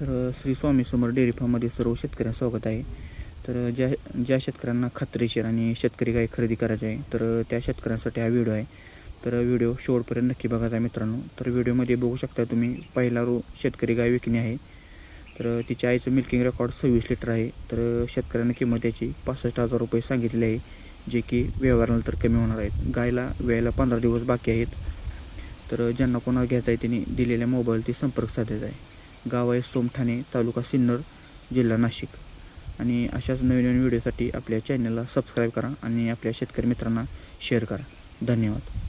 श्री स्वामी समर dairy फार्ममध्ये सर्व शेतकऱ्यांचं स्वागत आहे. तर ज्या शेतकऱ्यांना खात्रीशीर आणि शेतकरी गाय खरेदी करायची आहे, तर त्या शेतकऱ्यांसाठी हा व्हिडिओ आहे. तर व्हिडिओ शेवटपर्यंत नक्की बघायचा आहे मित्रांनो. तर व्हिडिओमध्ये बघू शकता तुम्ही, पहिला शेतकरी गाय विकणे आहे. तर तिच्या आईचं मिल्किंग रेकॉर्ड 26 लिटर आहे. तर शेतकऱ्यांना किंमत त्याची 65,000 रुपये सांगितले आहे, जे की व्यवहारानंतर कमी होणार आहेत. गायला वेळेला 15 दिवस बाकी आहेत. तर ज्यांना कोणाला घ्यायचं आहे त्यांनी दिलेल्या मोबाईलवरती संपर्क साधायचा आहे. गाव आहे सोमठाणे, तालुका सिन्नर, जिल्हा नाशिक. आणि अशाच नवीन नवीन व्हिडिओसाठी आपल्या चॅनलला सबस्क्राईब करा आणि आपल्या शेतकरी मित्रांना शेअर करा. धन्यवाद.